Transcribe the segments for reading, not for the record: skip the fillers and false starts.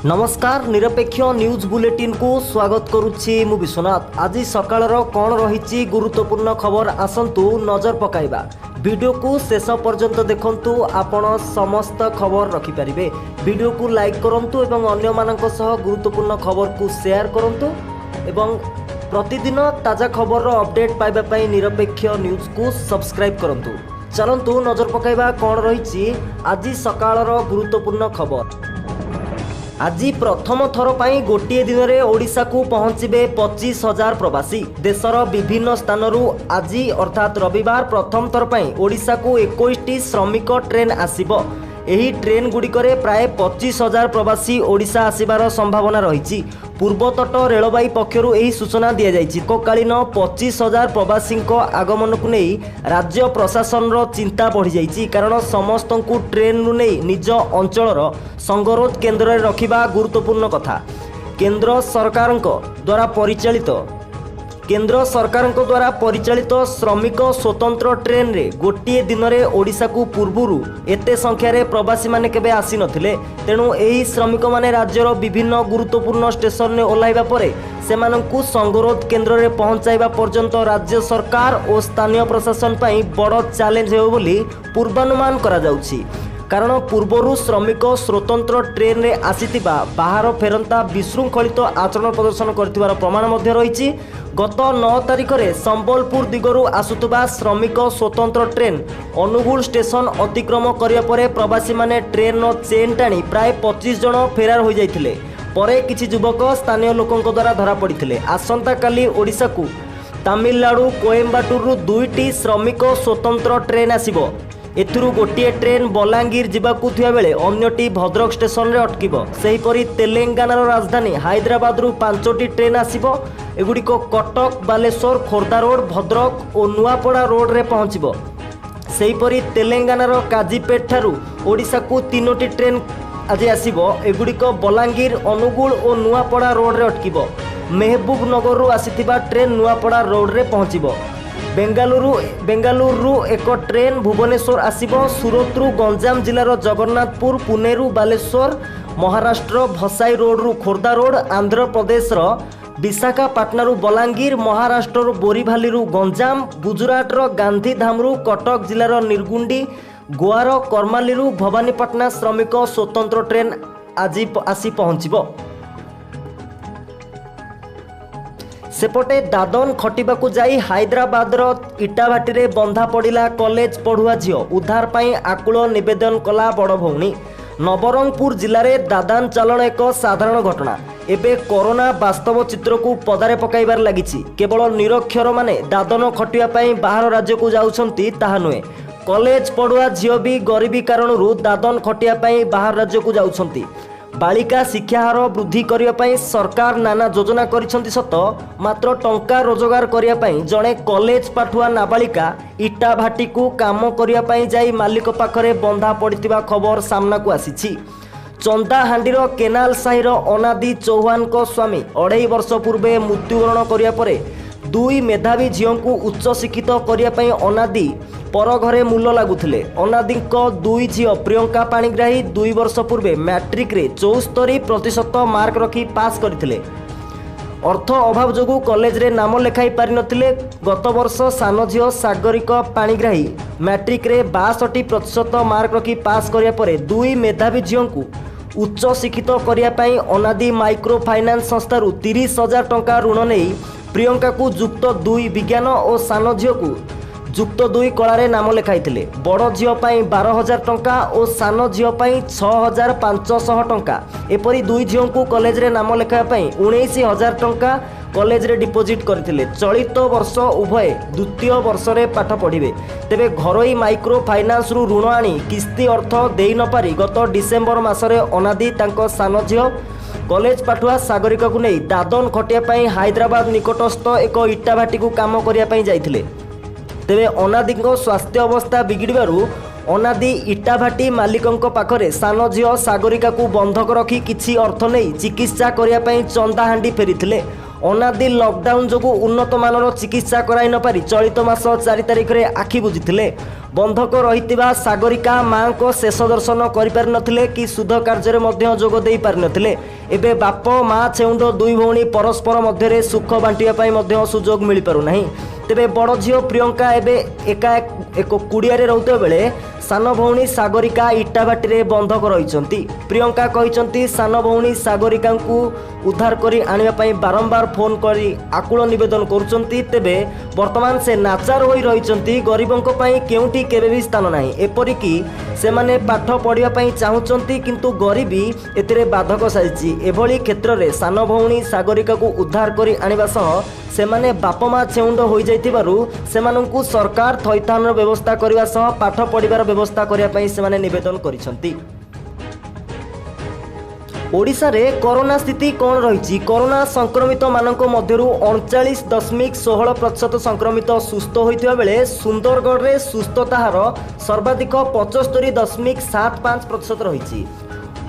नमस्कार निरपेक्ष news bulletin को स्वागत करुच्ची मु विश्वनाथ। आज सकाळर कौन रही गुरुत्वपूर्ण खबर आसंतु नजर पकाइबा। वीडियो को शेष पर्यंत देखंतु आपण समस्त खबर रखिपारे। वीडियो को लाइक करंतु एवं अन्य मानक सह गुरुत्वपूर्ण खबर को शेयर करंतु एवं प्रतिदिन ताजा खबर अपडेट पाइबा पई निरपेक्ष न्यूज को सब्सक्राइब करंतु। चलंतु नजर पकाइबा कौन रही आज सकाळर गुरुत्वपूर्ण खबर। आज प्रथम थर पर गोटे दिन में ओडिशा को पहुंचे 25,000 प्रवासी। देशर विभिन्न स्थानरू आज अर्थात रविवार प्रथम थर पर ओडिशा को 21टी श्रमिक ट्रेन आसिबो। एही ट्रेन गुड़िकरे प्राय 25,000 प्रवासी ओडिशा आसिबार संभावना रही। पूर्वतट रेलवाई पक्षरु एही सूचना दिया जायछि। कोकालीन 25,000 प्रवासी आगमन को नहीं राज्य प्रशासन चिंता बढ़ी जाइछि, कारण समस्त को ट्रेन रु नहीं निज अंचलर संगरोध केन्द्र में रखिबा गुरुत्वपूर्ण कथा। केंद्र सरकार द्वारा परिचालित श्रमिक स्वतंत्र ट्रेन रे गोटे दिन में ओडिशा को पूर्वरु एते संख्यार प्रवासी माने केबे आसी नथिले। तेणु एही श्रमिक माने राज्यर विभिन्न गुरुत्वपूर्ण स्टेशन में ओह्लाइबा परे सेमानंकु संगरोध केन्द्र में पहुंचाइबा पर्यंत राज्य सरकार और स्थानीय प्रशासन पई बड़ चैलेंज हेबो बोली पूर्वानुमान करा जाउछि। कारण पूर्वरु श्रमिक स्वतंत्र ट्रेन रे आसीथिबा बाहर फेरंता विशृंखलित आचरण प्रदर्शन करथिबार प्रमाण मध्य रही। गत 9 तारिख में संबलपुर दिगरु आसुथबा श्रमिक स्वतंत्र ट्रेन अनुगुल स्टेशन अतिक्रम करिया परे प्रवासी माने ट्रेन चेन टाणी प्राय 25 जन फेरार हो जाइथिले। परे किछि युवक स्थानीय लोकंक द्वारा धरा पड़िथिले। आसंता काली ओडिशा को तमिलनाडु कोयम्बाटूर 2टी श्रमिक स्वतंत्र ट्रेन आसिबो। एथुरु गोटे ट्रेन बलांगीर जिबाकु थिया बेले अन्यटी भद्रक स्टेशन रे अटकिबो। सेहीपरि तेलेंगानार राजधानी हैदराबाद रु 5टी ट्रेन आसिबो। एगुड़िक कटक, बालेश्वर, खोर्धा रोड, भद्रक और नुआपड़ा रोड रे पहुँचबो। सेहीपरि तेलेंगानार काजीपेट ठारू ओडिशा को 3टी ट्रेन आज आसिबो। एगुड़िक बलांगीर, अनुगुल और नुआपड़ा रोड रे अटकिबो। मेहबूब नगर रु आसिथिबा ट्रेन नुआपड़ा रोड रे पहुँचबो। बेंगालुरु एक ट्रेन भुवनेश्वर आसिबो। सूरत रु गंजाम जिलार जगन्नाथपुर, पुणे रु बालेश्वर, महाराष्ट्र भसाई रोड रु खोर्धा रोड, आंध्र प्रदेश विशाखापाटना रु बलांगीर, महाराष्ट्र बोरीभाली रु गंजाम, गुजरात गांधीधाम रु कटक जिलार निर्गुंडी, गोवार करमाली रु भवानीपाटना श्रमिक स्वतंत्र ट्रेन आज आसी पहुंचबो। सेपटे दादन खटिबाकू जाई हैदराबादर इटाभाटी रे बंधा पड़िला कॉलेज पढ़ुआ झियो। उद्धार पाई आकुल निवेदन कला बड़ भौणी। नवरंगपुर जिले में दादान चालन एक साधारण घटना। एबे कोरोना वास्तव चित्र को पदारे पकाइबार लागिछि। केवल निरक्षर माने दादन खटिया पाई बाहर राज्य को जाउछंती ताहा नुहे। कॉलेज पढ़ुआ झियो भी गरीबी कारणरू दादन खटिया पाई बाहर राज्य को जाउछंती। बालिका शिक्षा हार वृद्धि करने सरकार नाना योजना करिसेंती सत, मात्र टंका रोजगार करने जड़े कॉलेज पाठुआ नाबालिका इटाभाटी को काम करने जाई मालिक पाखरे बंधा पड़िथिबा खबर सामना को आसीछि। चंदाहांडीर केनाल साहिर अनादि चौहान को स्वामी 2.5 वर्ष पूर्वे मृत्युवरण करिया परे 2 मेधावी झीओं को उच्च शिक्षित करने अनादि पर घरे मूल लगुले। अनादि 2 झीओ प्रियंका पाणिग्राही 2 वर्ष पूर्वे मैट्रिक रे 74% मार्क रखी पास करथिले। अर्थ अभाव जोगु कॉलेज रे नाम लेखाई पारि नथिले। गत वर्ष सान झीओ सागरिका पाणिग्राही मैट्रिक रे 62% मार्क रखी पास करिया परे 2 मेधावी झीओं को उच्च शिक्षित करने अनादि माइक्रो फाइनान्स संस्थारू 30,000 टंका ऋण नहीं प्रियंका को युक्त 2 विज्ञान और सान झीओ को युक्त 2 कला नाम लिखाई। बड़ झीओ 12,000 टंका और सान झीओ 6,500 टंका। एपरी 2 झीओं को कॉलेज रे नाम लिखाई 19,000 टंका कॉलेज रे डिपोजिट करथिले। चलित वर्ष उभय द्वितीय वर्ष रे पाठ पढ़िबे। तेबे घरोई माइक्रो फाइनान्स रु ऋण आनी किस्ती अर्थ देई न पारी गत डिसेम्बर मासरे अनादि तांको सान झीओ कॉलेज पाठुआ सागरिका को नहीं दादन खटिया पाई हैदराबाद निकटस्थ एक इटाभाटी को काम करिया पाई जाइथिले। तेबे अनादि स्वास्थ्य अवस्था बिगिड़बारू अनादि इटाभाटी मालिकंक पाखरे सान झीओ सागरिका को बंधक रखी किछि अर्थ नहीं चिकित्सा करिया पाई चंदाहांडी फेरिथिले। अनादि लॉकडाउन जोगु उन्नत मानर चिकित्सा कराई न पारि चलित मास 4 तारिख रे आखि बुझिथिले। बंधक रहितिबा सागरिका मां को शेष दर्शन करि पारि नथिले कि शुद्ध कार्य रे मध्य जोग देई पारि नथिले। एबे बाप मां छेउंड दुई भौणी परस्पर मध्य रे सुख बांटिया पाई मध्य सुजोग मिली पारु नाही। तेबे बड़ झियो प्रियंका एबे एका एक कुड़िया रे रहउते बेले सान भौणी सागरिका इटाभाटी रे बंधक रहिचंती। प्रियंका कहिचंती सान भौणी सागरिका को उद्धार करी आनिबा पई बारंबार फोन करी आकुल निवेदन करूचंती। तेबे वर्तमान से नाचार होई रहिचंती। गरीबंक पई केउटी केबे भी स्थान नाही। एपरि कि से माने पाठ पढिबा पई चाहुचंती किंतु गरीबी एतिरे बाधक साजिची। एभली क्षेत्र रे सान भौणी सागरिका को उद्धार करी आनिबा सह सेमाने बाप मां छेउंड होई जाइतिबारु सेमानंकु सरकार थैथानर व्यवस्था करिबा सह पाठ पढिबार व्यवस्था करिया पई सेमाने निवेदन करिसंती। ओडिशा रे कोरोना स्थिति कोन रहिछि? कोरोना संक्रमित मानक मध्यरु 39.16% संक्रमित सुस्थ होइतिबा बेले सुंदरगढ़ रे सुस्थता हार सर्वाधिक 75.75% रहिछि।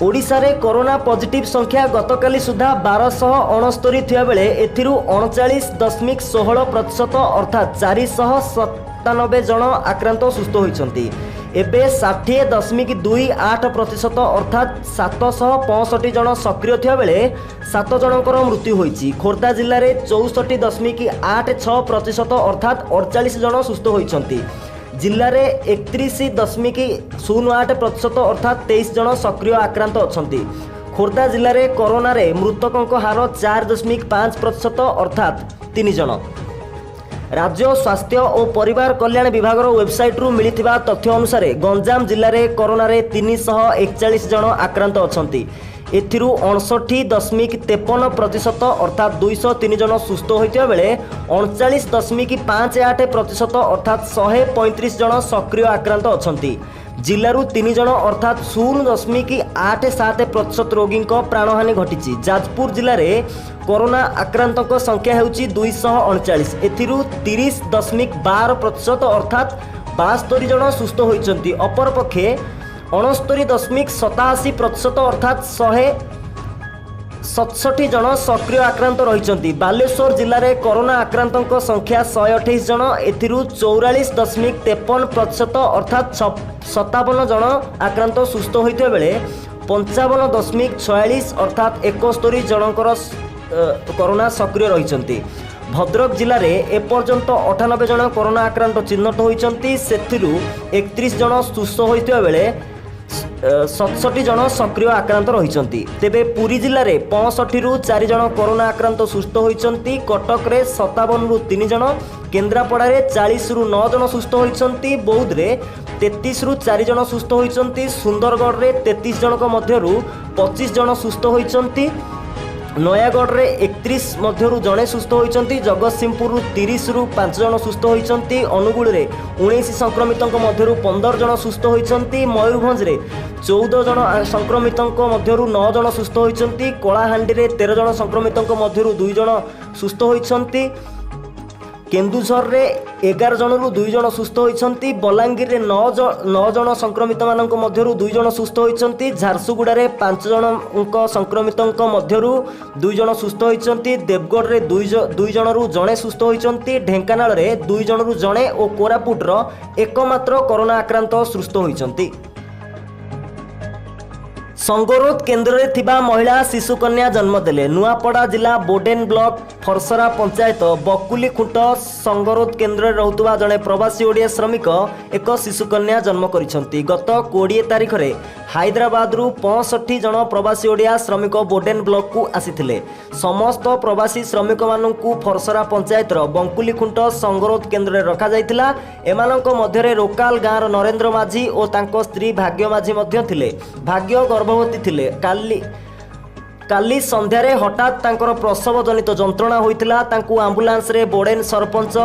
ओडिशा रे कोरोना पॉजिटिव संख्या गतकाली सुधा 1269 थिया बेले एथिरु 39.16% अर्थात 497 जन आक्रांत सुस्थ होइछंती। एबे 60.28% अर्थात 765 जन सक्रिय थिया बेले 7 जनकर मृत्यु होइछि। खोर्धा जिल्ला रे 64.86% अर्थात 48 जन सुस्थ होइछंती। जिल्ला रे 31.08% अर्थात 23 जन सक्रिय आक्रांत अछंती। खोर्धा जिल्ला रे कोरोना रे मृतकंक हार 4.5% अर्थात 3 जन। राज्य स्वास्थ्य और परिवार कल्याण विभाग वेबसाइट रु मिलिथिबा तथ्य अनुसार गंजाम जिल्ला रे कोरोना रे 341 जन आक्रांत अछंती। एथिरु 59.53% अर्थात 203 जन सुस्थ होइतिबा बेले 39.58% अर्थात 135 जन सक्रिय आक्रांत अछंती। जिल्लारू 3 जन अर्थात 0.87% रोगी प्राणहानि घटी। जाजपुर जिले में कोरोना आक्रांतों संख्या होउची 239। एथिरु 30.12% अर्थात 72 जन सुस्थ होइचंती। अपरपक्षे 69.87% अर्थात 167 जन सक्रिय आक्रांत रही। बालेश्वर जिले में कोरोना आक्रांतों संख्या 128 जन। एथिरु 44.53% अर्थात 57 जन आक्रांत सुस्थ होइते बेले 55.46 अर्थात 71 जनकर कोरोना सक्रिय रही। भद्रक जिले में एपर्यंत 98 जन कोरोना आक्रांत चिन्हट होइचंती। सेथिरु 31 जन सुस्थ होइते बेले 67 जन सक्रिय आक्रांत रही। तेबे पुरी जिले में 65 रु 4 जन कोरोना आक्रांत सुस्थ होइचंती। कटक रे 57 रु 3 जन, केन्द्रापड़ा रे 40 रु 9 जन सुस्थ होइचंती। बौद्ध रे 33 रु 4 जन सुस्थ होइचंती। सुंदरगढ़ रे 33 जनक मध्यरु 25 जन सुस्थ होइचंती। नयागढ़ रे 31 मध्यरु जने सुस्थ होइचंती। जगतसिंहपुर 30 रु 5 जन सुस्थ होइचंती। अनुगुल रे 19 संक्रमितों मध्यरु 15 जन सुस्थ होइचंती। मयूरभंज रे 14 जन संक्रमितों मध्यरु 9 जन सुस्थ होइचंती। कलाहांडी रे 13 जन संक्रमितों मध्यरु 2 जन सुस्थ होइचंती। केन्दुझर रे 11 जन रु 2 जन सुस्थ होइचंती। बलांगीर रे 9 जन संक्रमित मानक मध्यरु 2 जन सुस्थ होइचंती। झारसुगुड़ा रे 5 जन संक्रमितों मध्यरु 2 जन सुस्थ होइचंती। देवगढ़ रे 2 जन रु जणे सुस्थ होइचंती। ढेंकानाल रे 2 जन रु जणे और कोरापुट रो एकमात्र कोरोना आक्रांत सुस्थ होइचंती। संगरोध केन्द्र रे थिबा महिला शिशु कन्या जन्म देले। नुआपड़ा जिला बोडेन ब्लॉक फरसरा पंचायत बकुली खुंट संगरोध केन्द्र रे रहउतबा जने प्रवासी ओडिया श्रमिक एक शिशु कन्या जन्म करिसंती। गत 20 तारिख रे हैदराबाद रु 65 जन प्रवासी ओडिया श्रमिक बोडेन ब्लॉक को आसीथिले। समस्त प्रवासी श्रमिक माननकु फरसरा पंचायत रो बकुली खुंट संगरोध केन्द्र रे रखा जायतिला। एमानक मध्य रे लोकाल गाँव नरेंद्र माझी और तांको स्त्री भाग्य माझी मध्य थिले। भाग्य गर्भवती थिले। काली संध्यारे हठात तांकर प्रसव जनित जंत्रणा होइतिला। तांकु आम्बुलांस रे बोडेन सरपंच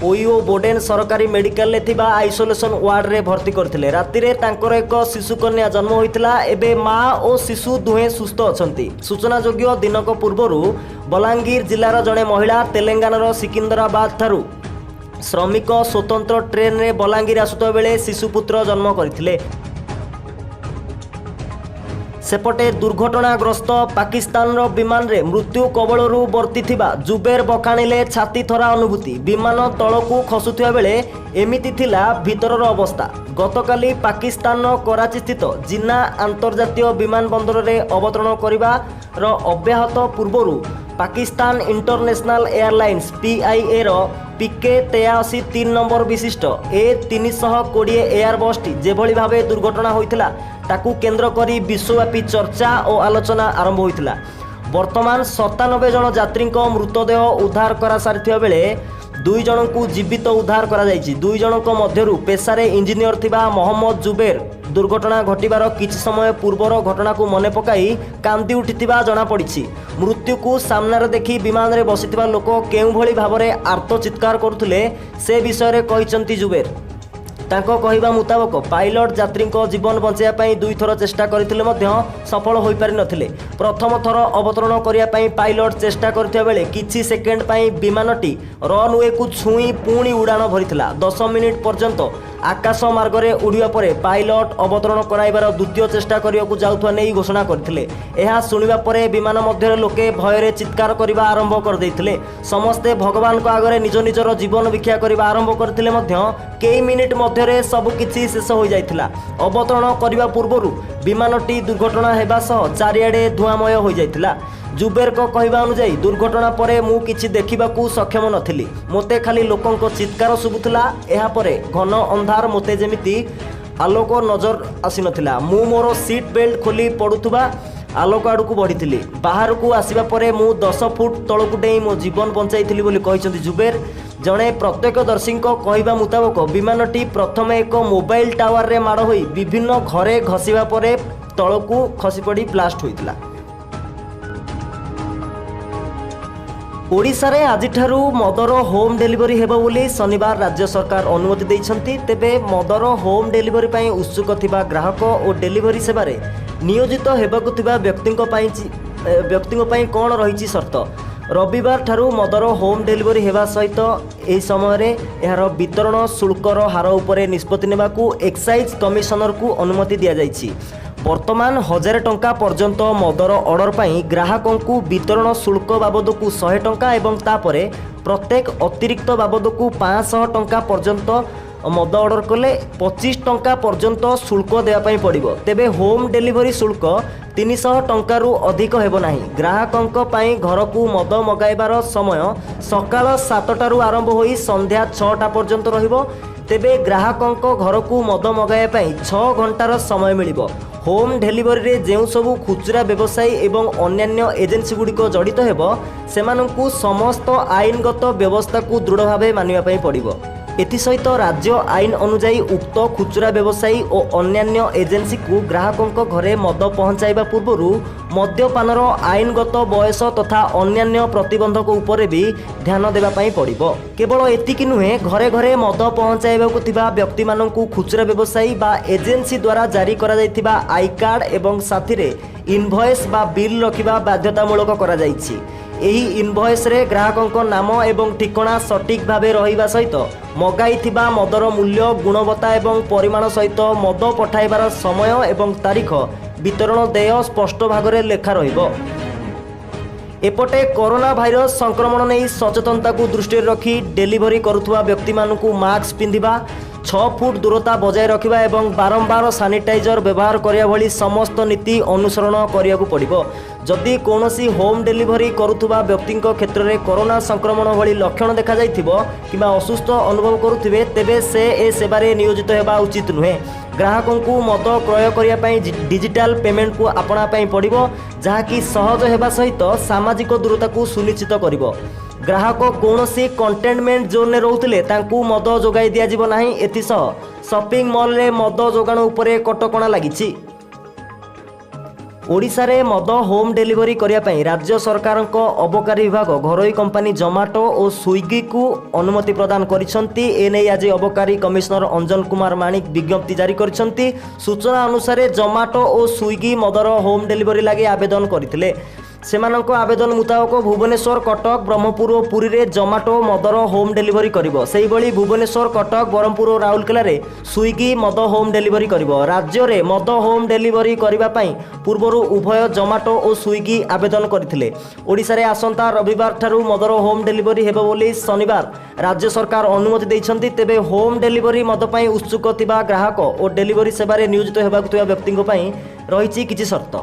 ओईओ बोडेन सरकारी मेडिकल ले थिबा आइसोलेशन वार्ड रे भर्ती करथिले। राति रे तांकर एक शिशु कन्या जन्म होइतिला। एबे मां और शिशु दुहे सुस्थ अछंती। सूचना योग्य दिनक पूर्वरु बलांगीर जिलार जने महिला तेलंगानार सिकंदराबाद थारु श्रमिक स्वतंत्र ट्रेन रे बलांगीर आसुता बेले शिशुपुत्र जन्म करथिले। सेपटे दुर्घटनाग्रस्त पाकिस्तान विमान रे मृत्यु कबलरू वर्तीथिबा जुबेर बखाणिले छाती थरा अनुभूति। विमान तलकू खसुथिबा बेले एमिति थिला भितरर अवस्था। गतकाली पाकिस्तान कराची स्थित जिन्ना अंतर्जातीय विमान बंदर रे अवतरण करिबार अव्याहत पूर्वरु पाकिस्तान इंटरनेशनल एयरलाइंस PIA रो PK 83 3 नंबर विशिष्ट A320 एयरबस टी जेभली भावे दुर्घटना होइथिला ताकू केंद्र करी विश्वव्यापी चर्चा और आलोचना आरंभ होइथिला। वर्तमान 97 जन यात्री मृतदेह उद्धार करा सारिथिबा बेले 2 जन को जीवित उद्धार करा जायछि। 2 जन मध्यरु पेशारे इंजीनियर थिबा मोहम्मद जुबेर दुर्घटना घटिबार किछि समय पूर्वर घटना को मने पकाई कांदी उठिथिबा जणा पड़िछि। मृत्यु को सामनारे देखि विमान रे बसिथिबा लोक केउ भली भाबरे आर्त चित्कार करुथिले से विषय रे कहिसंती जुबेर। तांको कहिबा मुताबक पायलट यात्री जीवन बचाइया पई 2 थर चेष्टा करथिले मध्य सफल होई पारि नथिले। प्रथम थर अवतरण करिया पई पायलट चेष्टा करथिया बेले किछि सेकेंड पई विमानटी रनवे को छुई पुणी उड़ान भरिथिला। 10 मिनिट पर्यंत आकाश मार्ग रे उड़िया परे पायलट अवतरण कराइबार द्वितीय चेष्टा करियाकू जाउथवा नै घोषणा करथिले। एहा सुनिबा परे विमान मध्य लोके भयरे चित्कार करिबा आरंभ कर दैथिले। समस्ते भगवान को आगरे निज निजर जीवन भिक्षा करिबा आरंभ करथिले मध्य केई मिनिट मध्य सब किछि शेष हो जाइथिला। अवतरण करिबा पूर्वरु विमानटी दुर्घटना हेबा सह चारिआडे धुआमय हो जाइथिला। जुबेर को कहवा अनुसार दुर्घटना परे मु किछि देखिबाकू सक्षम नथिली। मोते खाली लोकंको चित्कार सुबुथिला। एहा परे घन अंधार मोते जेमिति आलोक नजर आसी नथिला। मु मोर सीट बेल्ट खोली पडुथुबा आलोक आड़ को बढ़ी बाहर को आसवा परे मु 10 फुट तलकू डेई मो जीवन बंचाई बोली कहते जुबेर। जड़े प्रत्यक्षदर्शी कहवा मुताबक विमानटी प्रथम एक मोबाइल टावर रे माड़ होई विभिन्न घरे घसीबा परे तलकू खसी पड़ी ब्लास्ट होइतिला। ओडिशा रे आजिठारु मदर होम डेलीवरी हेबो बोली शनिवार राज्य सरकार अनुमति दैछंती। तेबे मदर होम डेलीवरी पई उत्सुक थिबा ग्राहक और डेलीवरी सेवा रे नियोजित हेबाकु थिबा व्यक्तिंक पई कोन रहिछि शर्त। रविवार ठारू मदर होम डेलीवरी हेबा सहित एही समय रे एहार वितरण शुल्कर हार उपरे निष्पत्ति नेबाकू एक्साइज कमिशनर को अनुमति दिया जाइछि। वर्तमान 1000 टंका पर्यंत मदर ऑर्डर पाई ग्राहकों को वितरण शुल्क बाबद को 100 टंका एवं तापरे प्रत्येक अतिरिक्त बाबद को 500 टंका पर्यंत मद ऑर्डर कले 25 टंका पर्यंत शुल्क देवाई पड़ो। तेबे होम डेलीवरी शुल्क 300 टंकारु अधिक हेबो नाही। ग्राहकों पाई घर को मद मगाइबार समय सकाळ 7टारू आरंभ होई संध्या 6टा पर्यंत रहिबो। तेबे ग्राहकों घर को मद मगाइबा पई 6 घंटार समय मिलिबो। होम डेलीवरी रे जेउ सबु खुचरा व्यवसायी एवं अन्यान्य एजेंसी गुड़िक जड़ित हेबो सेमानंकु समस्त आईनगत व्यवस्था को दृढ़ भावे मानिबा पई पड़िबो। एथिसहित राज्य आईन अनुसार उक्त खुचरा व्यवसायी और अन्यान्य एजेंसी को ग्राहकों घरे मद पहुंचाइबा पूर्वरु मद्यपानर आईनगत बयस तथा अन्यान्य प्रतिबंधक उपरे भी ध्यान देबा पई पड़िबो। केवल एतिकी नुहे घरे घरे मद पहुंचाइबाकू थिबा व्यक्ति माननकु खुचरा व्यवसायी बा एजेंसी द्वारा जारी करा जायथिबा आई कार्ड एवं साथी रे इनवॉइस बा बिल रखिबा बाध्यतामूलक करा जायछि। एही इनवॉइस रे ग्राहकों नाम एवं ठिकाना सटीक भावे रहिबा सहित मगाइथिबा मदर मूल्य गुणवत्ता एवं परिमाण सहित मद पठाइबार समय एवं तारीख वितरण देय स्पष्ट भागरे लेखा रहिबो। एपटे कोरोना भाइरस संक्रमण नहीं सचेतनता को दृष्टि रखी डेलीवरी करुथुवा व्यक्ति मानकु मास्क पिंधिबा 6 फुट दूरता बजाय रखिबा एवं बारंबार सैनिटाइजर व्यवहार करिया भली समस्त नीति अनुसरण करियाकू पड़िबो। जदि कोनोसी होम डेलीवरी करुथुवा व्यक्तिंक क्षेत्र में कोरोना संक्रमण भली लक्षण देखा जाइथिबो किबा असुस्थ अनुभव करुथिबे तेबे से ए सेवारे नियोजित हेबा उचित नुहे। ग्राहकों को मद क्रय करिया पई डिजिटल पेमेंट को आपणा पई पड़िबो जहाँकि सहज हेबा सहित सामाजिक दूरता को सुनिश्चित करिबो। ग्राहक कौनसी कंटेनमेंट जोन में रोते तांकू मद जोगाई दिया जीव नाही। एथिसह शॉपिंग मॉल रे मद जोगाण उपरे कटकणा लागिछि। ओडिशा रे मद होम डेलीवरी करिया पई राज्य सरकार को अबकारी विभाग घरोई कंपनी जोमाटो और स्विगी को अनुमति प्रदान करिसंती। एने आज अबकारी कमिश्नर अंजन कुमार माणिक विज्ञप्ति जारी करिसंती। सूचना अनुसार जोमाटो और स्विगी मदर होम डेलीवरी लगी आवेदन करथिले। ସେମାନଙ୍କ ଆବେଦନ ମୁତାବକ ଭୁବନେଶ୍ୱର କଟକ ବ୍ରହ୍ମପୁର ଓ ପୁରୀରେ ଜମାଟୋ ମଦର ହୋମ୍ ଡେଲିଭରି କରିବ। ସେହିଭଳି ଭୁବନେଶ୍ୱର କଟକ ବ୍ରହ୍ମପୁର ଓ ରାଉରକେଲାରେ ସ୍ୱିଗି ମଦ ହୋମ୍ ଡେଲିଭରି କରିବ। ରାଜ୍ୟରେ ମଦ ହୋମ୍ ଡେଲିଭରି କରିବା ପାଇଁ ପୂର୍ବରୁ ଉଭୟ ଜମାଟୋ ଓ ସ୍ୱିଗି ଆବେଦନ କରିଥିଲେ। ଓଡ଼ିଶାରେ ଆସନ୍ତା ରବିବାର ଠାରୁ ମଦର ହୋମ୍ ଡେଲିଭରି ହେବ ବୋଲି ଶନିବାର ରାଜ୍ୟ ସରକାର ଅନୁମତି ଦେଇଛନ୍ତି। ତେବେ ହୋମ୍ ଡେଲିଭରି ମଦ ପାଇଁ ଉତ୍ସୁକ ଥିବା ଗ୍ରାହକ ଓ ଡେଲିଭରି ସେବାରେ ନିୟୋଜିତ ହେବାକୁ ଥିବା ବ୍ୟକ୍ତିଙ୍କ ପାଇଁ ରହିଛି କିଛି ସର୍ତ୍ତ।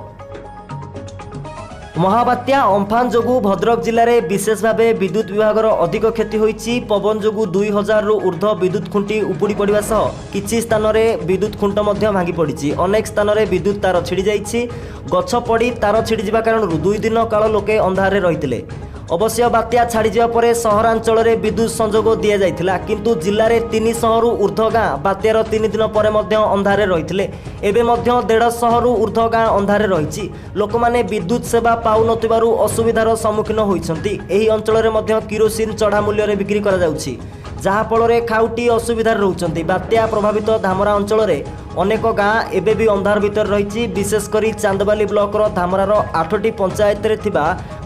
ମହାବାତ୍ୟା ଅମ୍ଫାନ ଯୋଗୁଁ ଭଦ୍ରକ ଜିଲ୍ଲାରେ ବିଶେଷ ଭାବେ ବିଦ୍ୟୁତ୍ ବିଭାଗର ଅଧିକ କ୍ଷତି ହୋଇଛି। ପବନ ଯୋଗୁଁ 2000ରୁ ଉର୍ଦ୍ଧ୍ୱ ବିଦ୍ୟୁତ୍ ଖୁଣ୍ଟି ଉପୁଡ଼ି ପଡ଼ିବା ସହ କିଛି ସ୍ଥାନରେ ବିଦ୍ୟୁତ୍ ଖୁଣ୍ଟ ମଧ୍ୟ ଭାଙ୍ଗି ପଡ଼ିଛି। ଅନେକ ସ୍ଥାନରେ ବିଦ୍ୟୁତ୍ ତାର ଛିଡ଼ି ଯାଇଛି। ଗଛ ପଡ଼ି ତାର ଛିଡ଼ିଯିବା କାରଣରୁ 2 ଦିନ କାଳ ଲୋକେ ଅନ୍ଧାରରେ ରହିଥିଲେ। ଅବଶ୍ୟ ବାତ୍ୟା ଛାଡ଼ିଯିବା ପରେ ସହରାଞ୍ଚଳରେ ବିଦ୍ୟୁତ୍ ସଂଯୋଗ ଦିଆଯାଇଥିଲା, କିନ୍ତୁ ଜିଲ୍ଲାରେ 300ରୁ ଉର୍ଦ୍ଧ୍ୱ ଗାଁ ବାତ୍ୟାର 3 ଦିନ ପରେ ମଧ୍ୟ ଅନ୍ଧାରରେ ରହିଥିଲେ। ଏବେ ମଧ୍ୟ 150ରୁ ଉର୍ଦ୍ଧ୍ୱ ଗାଁ ଅନ୍ଧାରରେ ରହିଛି। ଲୋକମାନେ ବିଦ୍ୟୁତ୍ ସେବା ପାଉନଥିବାରୁ ଅସୁବିଧାର ସମ୍ମୁଖୀନ ହୋଇଛନ୍ତି। ଏହି ଅଞ୍ଚଳରେ ମଧ୍ୟ କିରୋସିନ ଚଢ଼ା ମୂଲ୍ୟରେ ବିକ୍ରି କରାଯାଉଛି, ଯାହାଫଳରେ ଖାଉଟି ଅସୁବିଧାରେ ରହୁଛନ୍ତି। ବାତ୍ୟା ପ୍ରଭାବିତ ଧାମରା ଅଞ୍ଚଳରେ ଅନେକ ଗାଁ ଏବେ ବି ଅନ୍ଧାର ଭିତରେ ରହିଛି। ବିଶେଷ କରି ଚାନ୍ଦବାଲି ବ୍ଲକର ଧାମରାର 8ଟି ପଞ୍ଚାୟତରେ ଥିବା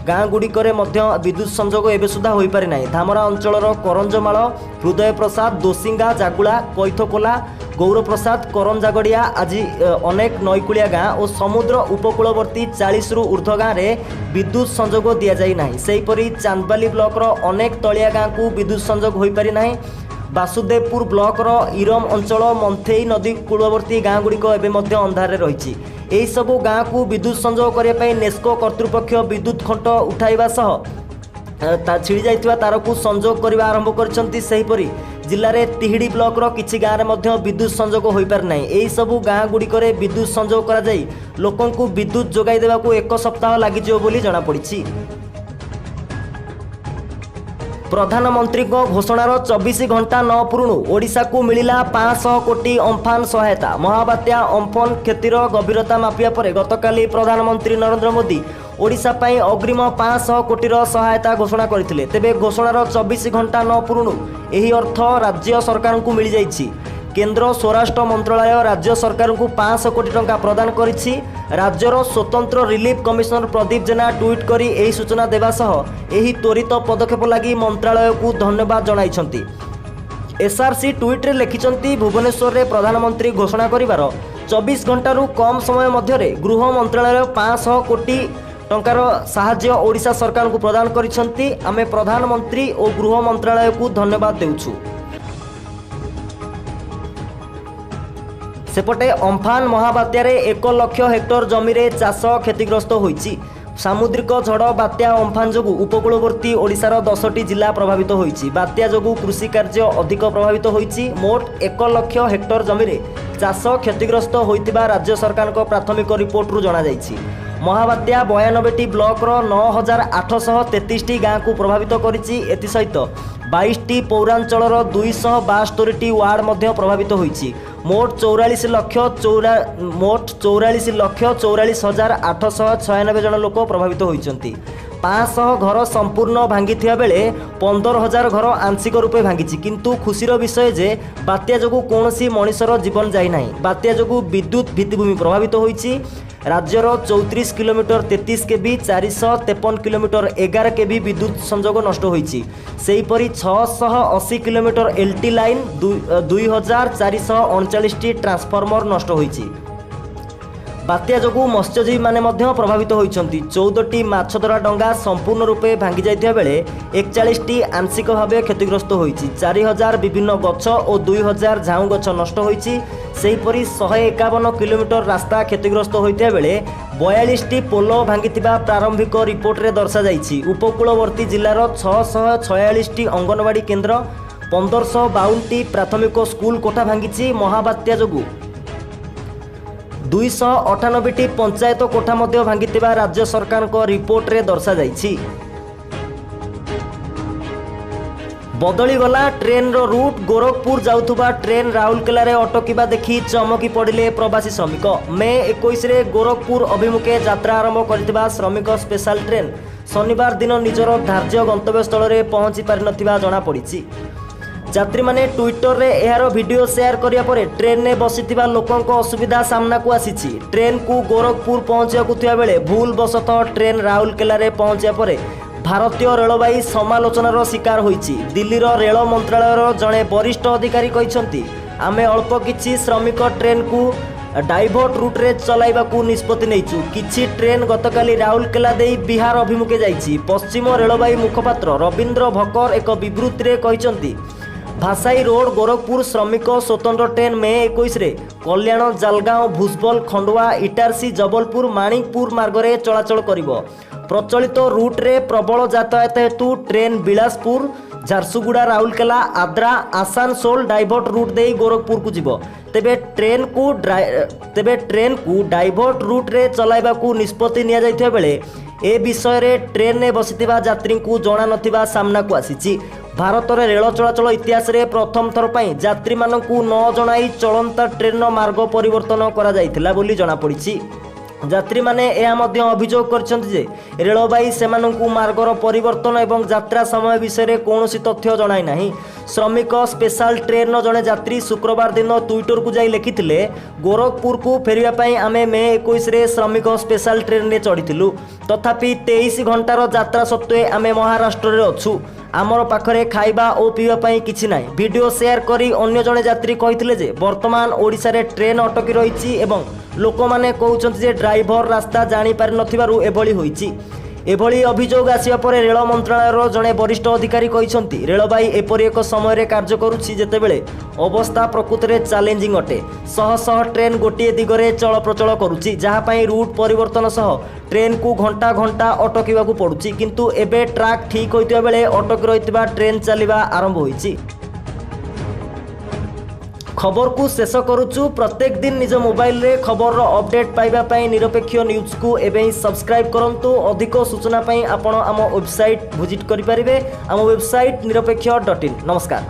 ଗାଁ ଗୁଡ଼ିକରେ ମଧ୍ୟ ବିଦ୍ୟୁତ୍ ସଂଯୋଗ ଏବେ ସୁଦ୍ଧା ହୋଇପାରି ନାହିଁ। ଧାମରା ଅଞ୍ଚଳର କରଞ୍ଜମାଳ, ହୃଦୟ ପ୍ରସାଦ, ଦୋସିଙ୍ଗା, ଜାଗୁଳା, କଇଥକୋଲା, ଗୌରପ୍ରସାଦ, କରଞ୍ଜାଗଡ଼ିଆ ଆଜି ଅନେକ ନଈକୂଳିଆ ଗାଁ ଓ ସମୁଦ୍ର ଉପକୂଳବର୍ତ୍ତୀ 40ରୁ ଉର୍ଦ୍ଧ୍ୱ ଗାଁରେ ବିଦ୍ୟୁତ୍ ସଂଯୋଗ ଦିଆଯାଇ ନାହିଁ। ସେହିପରି ଚାନ୍ଦବାଲି ବ୍ଲକର ଅନେକ ତଳିଆ ଗାଁକୁ ବିଦ୍ୟୁତ୍ ସଂଯୋଗ ହୋଇପାରି ନାହିଁ। ବାସୁଦେବପୁର ବ୍ଲକର ଇରମ ଅଞ୍ଚଳ, ମନ୍ଥେଇ ନଦୀ କୂଳବର୍ତ୍ତୀ ଗାଁ ଗୁଡ଼ିକ ଏବେ ମଧ୍ୟ ଅନ୍ଧାରରେ ରହିଛି। ଏହିସବୁ ଗାଁକୁ ବିଦ୍ୟୁତ୍ ସଂଯୋଗ କରିବା ପାଇଁ ନେସ୍କୋ କର୍ତ୍ତୃପକ୍ଷ ବିଦ୍ୟୁତ୍ ଖୁଣ୍ଟ ଉଠାଇବା ସହ ଛିଡ଼ି ଯାଇଥିବା ତାରକୁ ସଂଯୋଗ କରିବା ଆରମ୍ଭ କରିଛନ୍ତି। ସେହିପରି ଜିଲ୍ଲାରେ ତିହିଡ଼ି ବ୍ଲକର କିଛି ଗାଁରେ ମଧ୍ୟ ବିଦ୍ୟୁତ୍ ସଂଯୋଗ ହୋଇପାରି ନାହିଁ। ଏହିସବୁ ଗାଁ ଗୁଡ଼ିକରେ ବିଦ୍ୟୁତ୍ ସଂଯୋଗ କରାଯାଇ ଲୋକଙ୍କୁ ବିଦ୍ୟୁତ୍ ଯୋଗାଇ ଦେବାକୁ 1 ସପ୍ତାହ ଲାଗିଯିବ ବୋଲି ଜଣାପଡ଼ିଛି। ପ୍ରଧାନମନ୍ତ୍ରୀଙ୍କ ଘୋଷଣାର 24 ଘଣ୍ଟା ନ ପୂରୁଣୁ ଓଡ଼ିଶାକୁ ମିଳିଲା 500 କୋଟି ଅମ୍ଫାନ ସହାୟତା। ମହାବାତ୍ୟା ଅମ୍ଫନ କ୍ଷତିର ଗଭୀରତା ମାପିବା ପରେ ଗତକାଲି ପ୍ରଧାନମନ୍ତ୍ରୀ ନରେନ୍ଦ୍ର ମୋଦି ଓଡ଼ିଶା ପାଇଁ ଅଗ୍ରିମ 500 କୋଟିର ସହାୟତା ଘୋଷଣା କରିଥିଲେ। ତେବେ ଘୋଷଣାର 24 ଘଣ୍ଟା ନ ପୂରୁଣୁ ଏହି ଅର୍ଥ ରାଜ୍ୟ ସରକାରଙ୍କୁ ମିଳିଯାଇଛି। କେନ୍ଦ୍ର ସ୍ୱରାଷ୍ଟ୍ର ମନ୍ତ୍ରଣାଳୟ ରାଜ୍ୟ ସରକାରଙ୍କୁ 500 କୋଟି ଟଙ୍କା ପ୍ରଦାନ କରିଛି। ରାଜ୍ୟର ସ୍ୱତନ୍ତ୍ର relief commissioner Pradeep Jena tweet କରି ଏହି ସୂଚନା ଦେବା ସହ ଏହି ତ୍ୱରିତ ପଦକ୍ଷେପ ଲାଗି ମନ୍ତ୍ରଣାଳୟକୁ ଧନ୍ୟବାଦ ଜଣାଇଛନ୍ତି। ଏସ୍ଆର୍ସି ଟ୍ୱିଟ୍ରେ ଲେଖିଛନ୍ତି, ଭୁବନେଶ୍ୱରରେ ପ୍ରଧାନମନ୍ତ୍ରୀ ଘୋଷଣା କରିବାର 24 ଘଣ୍ଟାରୁ କମ୍ ସମୟ ମଧ୍ୟରେ ଗୃହ ମନ୍ତ୍ରଣାଳୟ 500 କୋଟି ଟଙ୍କାର ସାହାଯ୍ୟ ଓଡ଼ିଶା ସରକାରଙ୍କୁ ପ୍ରଦାନ କରିଛନ୍ତି। ଆମେ ପ୍ରଧାନମନ୍ତ୍ରୀ ଓ ଗୃହ ମନ୍ତ୍ରଣାଳୟକୁ ଧନ୍ୟବାଦ ଦେଉଛୁ। ସେପଟେ ଅମ୍ଫାନ ମହାବାତ୍ୟାରେ 1 ଲକ୍ଷ ହେକ୍ଟର ଜମିରେ ଚାଷ କ୍ଷତିଗ୍ରସ୍ତ ହୋଇଛି। ସାମୁଦ୍ରିକ ଝଡ଼ ବାତ୍ୟା ଅମ୍ଫାନ ଯୋଗୁଁ ଉପକୂଳବର୍ତ୍ତୀ ଓଡ଼ିଶାର 10ଟି ଜିଲ୍ଲା ପ୍ରଭାବିତ ହୋଇଛି। ବାତ୍ୟା ଯୋଗୁଁ କୃଷି କାର୍ଯ୍ୟ ଅଧିକ ପ୍ରଭାବିତ ହୋଇଛି। ମୋଟ 1 ଲକ୍ଷ ହେକ୍ଟର ଜମିରେ ଚାଷ କ୍ଷତିଗ୍ରସ୍ତ ହୋଇଥିବା ରାଜ୍ୟ ସରକାରଙ୍କ ପ୍ରାଥମିକ ରିପୋର୍ଟରୁ ଜଣାଯାଇଛି। ମହାବାତ୍ୟା 92ଟି ବ୍ଲକର 9833ଟି ଗାଁକୁ ପ୍ରଭାବିତ କରିଛି। ଏଥିସହିତ 22ଟି ପୌରାଞ୍ଚଳର 272ଟି ୱାର୍ଡ ମଧ୍ୟ ପ୍ରଭାବିତ ହୋଇଛି। ମୋଟ 44,44,896 ଜଣ ଲୋକ ପ୍ରଭାବିତ ହୋଇଛନ୍ତି। 500 ଘର ସମ୍ପୂର୍ଣ୍ଣ ଭାଙ୍ଗିଥିବା ବେଳେ 15,000 ଘର ଆଂଶିକ ରୂପେ ଭାଙ୍ଗିଛି। କିନ୍ତୁ ଖୁସିର ବିଷୟ ଯେ ବାତ୍ୟା ଯୋଗୁଁ କୌଣସି ମଣିଷର ଜୀବନ ଯାଇନାହିଁ। ବାତ୍ୟା ଯୋଗୁଁ ବିଦ୍ୟୁତ୍ ଭିତ୍ତିଭୂମି ପ୍ରଭାବିତ ହୋଇଛି। ରାଜ୍ୟର 34 କିଲୋମିଟର 33 କେବି, 453 କିଲୋମିଟର 11 କେବି ବିଦ୍ୟୁତ୍ ସଂଯୋଗ ନଷ୍ଟ ହୋଇଛି। ସେହିପରି 680 କିଲୋମିଟର ଏଲ୍ଟି ଲାଇନ୍, 2439ଟି ଟ୍ରାନ୍ସଫର୍ମର ନଷ୍ଟ ହୋଇଛି। ବାତ୍ୟା ଯୋଗୁଁ ମତ୍ସ୍ୟଜୀବୀମାନେ ମଧ୍ୟ ପ୍ରଭାବିତ ହୋଇଛନ୍ତି। 14ଟି ମାଛଧରା ଡଙ୍ଗା ସମ୍ପୂର୍ଣ୍ଣ ରୂପେ ଭାଙ୍ଗି ଯାଇଥିବା ବେଳେ 41ଟି ଆଂଶିକ ଭାବେ କ୍ଷତିଗ୍ରସ୍ତ ହୋଇଛି। 4000 ବିଭିନ୍ନ ଗଛ ଓ 2000 ଝାଉଁ ଗଛ ନଷ୍ଟ ହୋଇଛି। ସେହିପରି 151 କିଲୋମିଟର ରାସ୍ତା କ୍ଷତିଗ୍ରସ୍ତ ହୋଇଥିବା ବେଳେ 42ଟି ପୋଲ ଭାଙ୍ଗିଥିବା ପ୍ରାରମ୍ଭିକ ରିପୋର୍ଟରେ ଦର୍ଶାଯାଇଛି। ଉପକୂଳବର୍ତ୍ତୀ ଜିଲ୍ଲାର 646ଟି ଅଙ୍ଗନବାଡ଼ି କେନ୍ଦ୍ର, 1552ଟି ପ୍ରାଥମିକ ସ୍କୁଲ କୋଠା ଭାଙ୍ଗିଛି। ମହାବାତ୍ୟା ଯୋଗୁଁ 298ଟି ପଞ୍ଚାୟତ କୋଠା ମଧ୍ୟ ଭାଙ୍ଗିଥିବା ରାଜ୍ୟ ସରକାରଙ୍କ ରିପୋର୍ଟରେ ଦର୍ଶାଯାଇଛି। ବଦଳିଗଲା ଟ୍ରେନ୍ର ରୁଟ୍। ଗୋରଖପୁର ଯାଉଥିବା ଟ୍ରେନ୍ ରାଉରକେଲାରେ ଅଟକିବା ଦେଖି ଚମକି ପଡ଼ିଲେ ପ୍ରବାସୀ ଶ୍ରମିକ। ମେ 21ରେ ଗୋରଖପୁର ଅଭିମୁଖେ ଯାତ୍ରା ଆରମ୍ଭ କରିଥିବା ଶ୍ରମିକ ସ୍ପେଶାଲ ଟ୍ରେନ୍ ଶନିବାର ଦିନ ନିଜର ଧାର୍ଯ୍ୟ ଗନ୍ତବ୍ୟସ୍ଥଳରେ ପହଞ୍ଚି ପାରିନଥିବା ଜଣାପଡ଼ିଛି। यात्री माने ट्विटर रे एहार वीडियो शेयर करिया परे ट्रेन ने बसिथिबा लोकंक असुविधा सामना को आसीछि। ट्रेन को गोरखपुर पहुंचिया थिया बेले भूल बसतः ट्रेन राउरकेला रे पहुंचिया परे भारतीय रेलवाई समालोचनार शिकार होईछि। दिल्लीर रेल मंत्रालयर जड़े वरिष्ठ अधिकारी कहिसंती आमे अल्प किछि श्रमिक ट्रेन को डाइवर्ट रूट रे चलाइबाकू निष्पत्ति नेइछु। किछि ट्रेन गतकाली राउरकेला देई बिहार अभिमुखे जाइछि। पश्चिम रेलवाई मुखपात्र रविंद्र भकर एक विवृत्ति रे कहिसंती भासाई रोड गोरखपुर श्रमिक स्वतंत्र ट्रेन मे 21 रे कल्याण जालगांव भुजबल खंडवा इटारसी जबलपुर माणिकपुर मार्ग रे चलाचल करिवो। प्रचलित रूट रे प्रबल यातायात हेतु train Bilaspur Jharsuguda Rourkela Adra Asansol divert route दे गोरखपुर को जीव। तेबे ट्रेन को डाइवर्ट रूट रे चलाइबाकू निष्पत्ति निया जाइथिबा बेले ए विषय रे ट्रेन ने बसिथिबा यात्री को जणा नथिबा सामना को आसीछि। भारत रे रेल चलाचल इतिहास रे प्रथम थर पई यात्री मानकू न जणाई चलंता ट्रेन मार्ग परिवर्तन करा जाइथिला बोली जणा पड़िछि। यात्री माने यह मध्य अभियोग करछन्ति जे रेलवाई सेमानंकू मार्गर परिवर्तन एवं यात्रा समय विषय रे कोनोसी तथ्य जणाई नाही। श्रमिक स्पेशल ट्रेन जड़े यात्री शुक्रवार दिन ट्विटर को जाई लिखिथिले गोरखपुर को फेरिया पई आमे मे 21 रे श्रमिक स्पेशल ट्रेन रे चढ़िथिलु। तथापि 23 घंटार यात्रा सत्वे आमे महाराष्ट्र रे अछु। आमर पाखरे खाइबा और पीवा पई किछि नाही। वीडियो शेयर करी अन्य जने यात्री कहिथिले जे वर्तमान ओडिसा रे ट्रेन अटकी रहिछि एवं लोक माने कहउछन्ति जे ड्राइवर रास्ता जानि पारि नथिबारु एभली होइछि। एभली अभियोग आसिया परे रेल मंत्रालयर जड़े वरिष्ठ अधिकारी कहिसंती रेलवाई एपरि एक समय रे कार्य करुछि जेतेबेले अवस्था प्रकृति रे चैलेंजिंग अटे। शह शह ट्रेन गोटे दिगरे चल प्रचल करुछि जहा पई रूट परिवर्तन सह ट्रेन को घंटा घंटा अटकिबाकू पड़ुछि। किंतु एबे ट्रैक ठीक होइतिबा बेले अटक रहितिबा ट्रेन चलिबा आरंभ होइछि। खबर को शेष करुचु। प्रत्येक दिन निज मोबाइल रे खबर रो अपडेट पाइबा पई निरपेक्ष न्यूज को एबे ही सब्सक्राइब करंतु। अधिक सूचना पई आपण आम वेबसाइट विजिट करि परिबे। आम वेबसाइट निरपेक्ष.in। नमस्कार।